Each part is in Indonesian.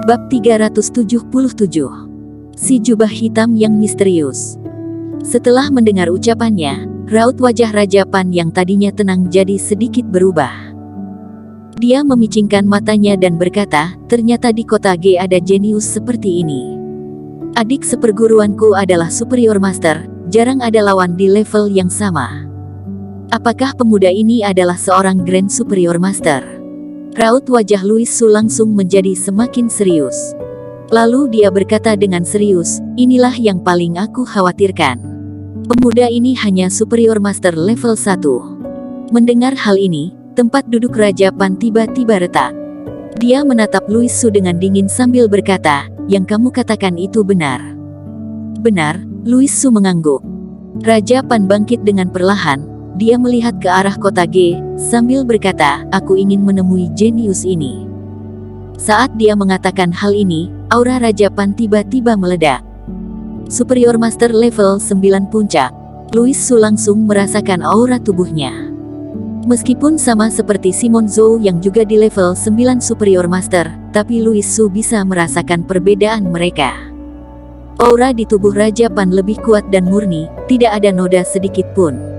Bab 377. Si jubah hitam yang misterius. Setelah mendengar ucapannya, raut wajah Raja Pan yang tadinya tenang jadi sedikit berubah. Dia memicingkan matanya dan berkata, ternyata di kota G ada jenius seperti ini. Adik seperguruanku adalah superior master, jarang ada lawan di level yang sama. Apakah pemuda ini adalah seorang grand superior master? Raut wajah Louis Su langsung menjadi semakin serius. Lalu dia berkata dengan serius, inilah yang paling aku khawatirkan. Pemuda ini hanya superior master level 1. Mendengar hal ini, tempat duduk Raja Pan tiba-tiba retak. Dia menatap Louis Su dengan dingin sambil berkata, yang kamu katakan itu benar. Benar, Louis Su mengangguk. Raja Pan bangkit dengan perlahan. Dia melihat ke arah kota G, sambil berkata, aku ingin menemui jenius ini. Saat dia mengatakan hal ini, aura Raja Pan tiba-tiba meledak. Superior Master level 9 puncak. Louis Su langsung merasakan aura tubuhnya. Meskipun sama seperti Simon Zhou yang juga di level 9 Superior Master, tapi Louis Su bisa merasakan perbedaan mereka. Aura di tubuh Raja Pan lebih kuat dan murni, tidak ada noda sedikit pun.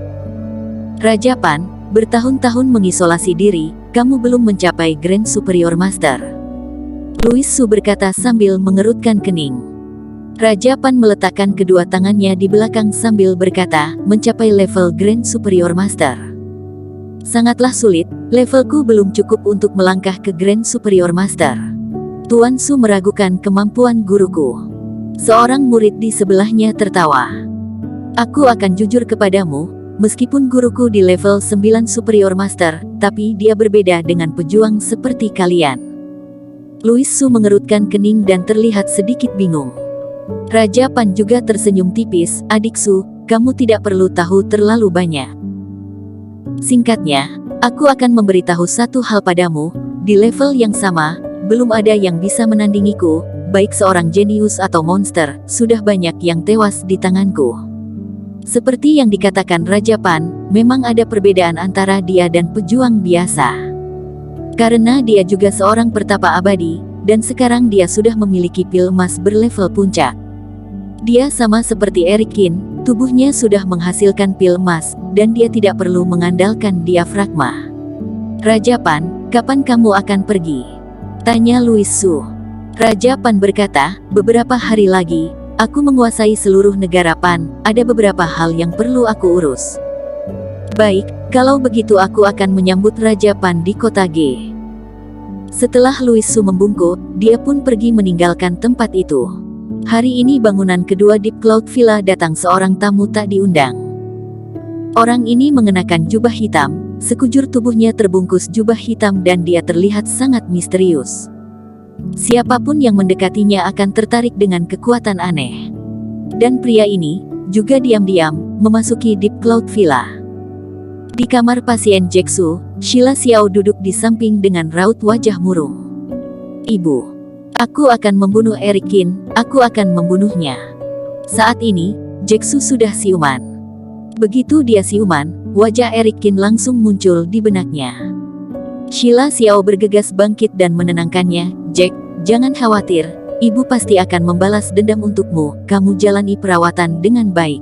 Raja Pan, bertahun-tahun mengisolasi diri, kamu belum mencapai Grand Superior Master. Louis Su berkata sambil mengerutkan kening. Raja Pan meletakkan kedua tangannya di belakang sambil berkata, mencapai level Grand Superior Master. Sangatlah sulit, levelku belum cukup untuk melangkah ke Grand Superior Master. Tuan Su meragukan kemampuan guruku. Seorang murid di sebelahnya tertawa. Aku akan jujur kepadamu. Meskipun guruku di level 9 Superior Master, tapi dia berbeda dengan pejuang seperti kalian. Louis Su mengerutkan kening dan terlihat sedikit bingung. Raja Pan juga tersenyum tipis, adik Su, kamu tidak perlu tahu terlalu banyak. Singkatnya, aku akan memberitahu satu hal padamu, di level yang sama, belum ada yang bisa menandingiku, baik seorang jenius atau monster, sudah banyak yang tewas di tanganku. Seperti yang dikatakan Raja Pan, memang ada perbedaan antara dia dan pejuang biasa. Karena dia juga seorang pertapa abadi, dan sekarang dia sudah memiliki pil emas berlevel puncak. Dia sama seperti Eric Qin, tubuhnya sudah menghasilkan pil emas, dan dia tidak perlu mengandalkan diafragma. Raja Pan, kapan kamu akan pergi? Tanya Louis Su. Raja Pan berkata, beberapa hari lagi. Aku menguasai seluruh negara Pan, ada beberapa hal yang perlu aku urus. Baik, kalau begitu aku akan menyambut Raja Pan di kota G. Setelah Louis Su membungkuk, dia pun pergi meninggalkan tempat itu. Hari ini bangunan kedua Deep Cloud Villa datang seorang tamu tak diundang. Orang ini mengenakan jubah hitam, sekujur tubuhnya terbungkus jubah hitam dan dia terlihat sangat misterius. Siapapun yang mendekatinya akan tertarik dengan kekuatan aneh. Dan pria ini, juga diam-diam, memasuki Deep Cloud Villa. Di kamar pasien Jeksu, Sheila Xiao duduk di samping dengan raut wajah murung. Ibu, aku akan membunuh Eric Qin, aku akan membunuhnya. Saat ini, Jeksu sudah siuman. Begitu dia siuman, wajah Eric Qin langsung muncul di benaknya. Sheila Xiao bergegas bangkit dan menenangkannya, Jack, jangan khawatir, ibu pasti akan membalas dendam untukmu, kamu jalani perawatan dengan baik.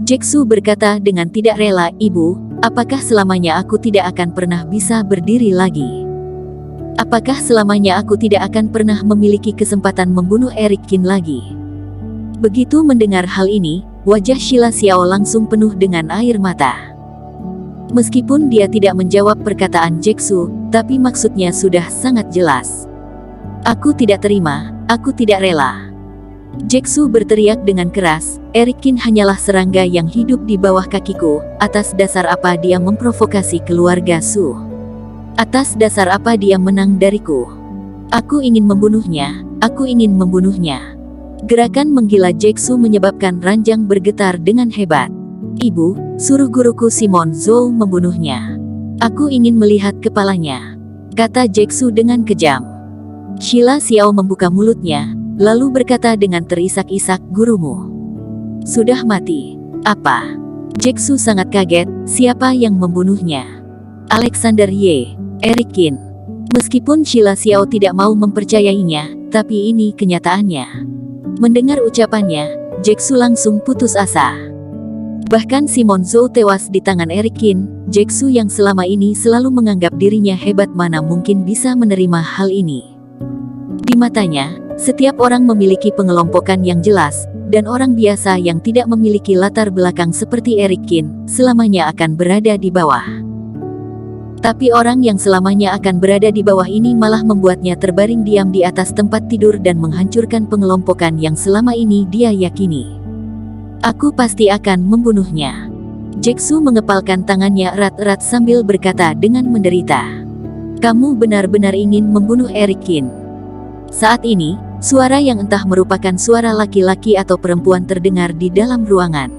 Jeksu berkata dengan tidak rela, ibu, apakah selamanya aku tidak akan pernah bisa berdiri lagi? Apakah selamanya aku tidak akan pernah memiliki kesempatan membunuh Eric Qin lagi? Begitu mendengar hal ini, wajah Sheila Xiao langsung penuh dengan air mata. Meskipun dia tidak menjawab perkataan Jeksu, tapi maksudnya sudah sangat jelas. Aku tidak terima, aku tidak rela. Jeksu berteriak dengan keras, Eric Qin hanyalah serangga yang hidup di bawah kakiku, atas dasar apa dia memprovokasi keluarga Su? Atas dasar apa dia menang dariku? Aku ingin membunuhnya, aku ingin membunuhnya. Gerakan menggila Jeksu menyebabkan ranjang bergetar dengan hebat. Ibu, suruh guruku Simon Zhou membunuhnya. Aku ingin melihat kepalanya, kata Jeksu dengan kejam. Sheila Xiao membuka mulutnya, lalu berkata dengan terisak-isak, gurumu sudah mati. Apa? Jeksu sangat kaget, siapa yang membunuhnya? Alexander Ye, Eric Qin. Meskipun Sheila Xiao tidak mau mempercayainya, tapi ini kenyataannya. Mendengar ucapannya, Jacksu langsung putus asa. Bahkan Simon Zhou tewas di tangan Eric Qin, Jacksu yang selama ini selalu menganggap dirinya hebat mana mungkin bisa menerima hal ini. Di matanya, setiap orang memiliki pengelompokan yang jelas, dan orang biasa yang tidak memiliki latar belakang seperti Eric Qin, selamanya akan berada di bawah. Tapi orang yang selamanya akan berada di bawah ini malah membuatnya terbaring diam di atas tempat tidur dan menghancurkan pengelompokan yang selama ini dia yakini. Aku pasti akan membunuhnya. Jacksu mengepalkan tangannya erat-erat sambil berkata dengan menderita. Kamu benar-benar ingin membunuh Eric Qin. Saat ini, suara yang entah merupakan suara laki-laki atau perempuan terdengar di dalam ruangan.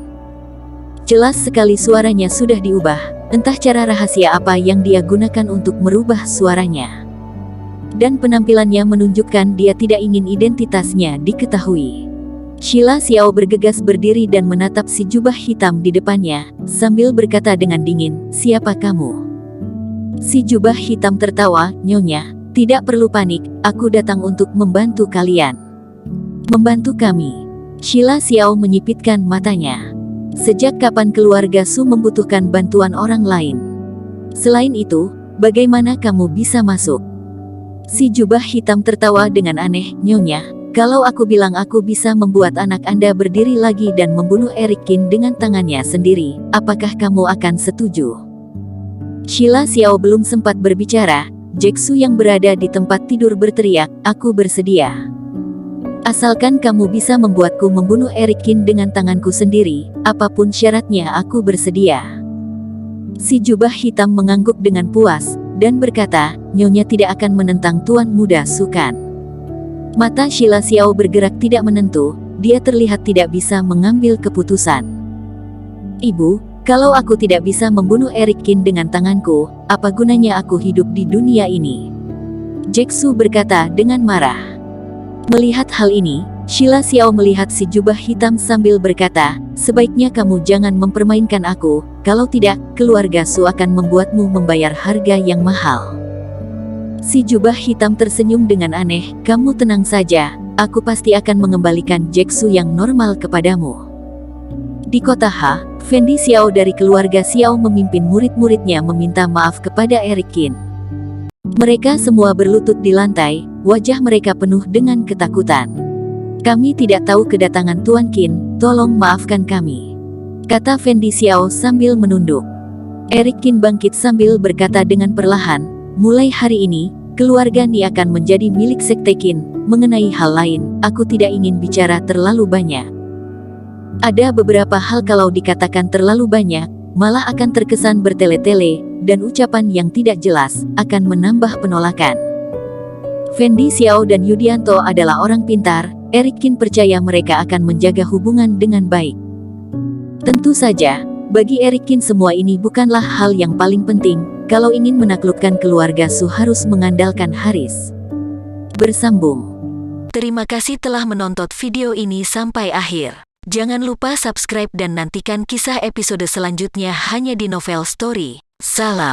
Jelas sekali suaranya sudah diubah, entah cara rahasia apa yang dia gunakan untuk merubah suaranya. Dan penampilannya menunjukkan dia tidak ingin identitasnya diketahui. Sheila Xiao bergegas berdiri dan menatap si jubah hitam di depannya, sambil berkata dengan dingin, "Siapa kamu?" Si jubah hitam tertawa, "Nyonya, tidak perlu panik, aku datang untuk membantu kalian." "Membantu kami?" Sheila Xiao menyipitkan matanya. Sejak kapan keluarga Su membutuhkan bantuan orang lain? Selain itu, bagaimana kamu bisa masuk? Si jubah hitam tertawa dengan aneh, "Nyonya, kalau aku bilang aku bisa membuat anak Anda berdiri lagi dan membunuh Eric Qin dengan tangannya sendiri, apakah kamu akan setuju?" Sheila Xiao belum sempat berbicara, Jacksu yang berada di tempat tidur berteriak, "Aku bersedia. Asalkan kamu bisa membuatku membunuh Eric Qin dengan tanganku sendiri, apapun syaratnya aku bersedia." Si jubah hitam mengangguk dengan puas, dan berkata, "Nyonya tidak akan menentang Tuan Muda Su kan?" Mata Sheila Xiao bergerak tidak menentu, dia terlihat tidak bisa mengambil keputusan. "Ibu, kalau aku tidak bisa membunuh Eric Qin dengan tanganku, apa gunanya aku hidup di dunia ini?" Jacksu berkata dengan marah. Melihat hal ini, Sheila Xiao melihat si jubah hitam sambil berkata, "Sebaiknya kamu jangan mempermainkan aku, kalau tidak, keluarga Su akan membuatmu membayar harga yang mahal." Si jubah hitam tersenyum dengan aneh, "Kamu tenang saja, aku pasti akan mengembalikan Jacksu yang normal kepadamu." Di kota Ha, Fendi Xiao dari keluarga Xiao memimpin murid-muridnya meminta maaf kepada Eric Qin. Mereka semua berlutut di lantai, wajah mereka penuh dengan ketakutan. "Kami tidak tahu kedatangan Tuan Qin, tolong maafkan kami," kata Fendi Xiao sambil menunduk. Eric Qin bangkit sambil berkata dengan perlahan, "Mulai hari ini, keluarga Ni akan menjadi milik Sekte Qin. Mengenai hal lain, aku tidak ingin bicara terlalu banyak. Ada beberapa hal kalau dikatakan terlalu banyak, malah akan terkesan bertele-tele, dan ucapan yang tidak jelas, akan menambah penolakan." Fendi Xiao dan Yudianto adalah orang pintar, Eric Qin percaya mereka akan menjaga hubungan dengan baik. Tentu saja, bagi Eric Qin semua ini bukanlah hal yang paling penting, kalau ingin menaklukkan keluarga Su harus mengandalkan Haris. Bersambung. Terima kasih telah menonton video ini sampai akhir. Jangan lupa subscribe dan nantikan kisah episode selanjutnya hanya di Novel Story. Salam.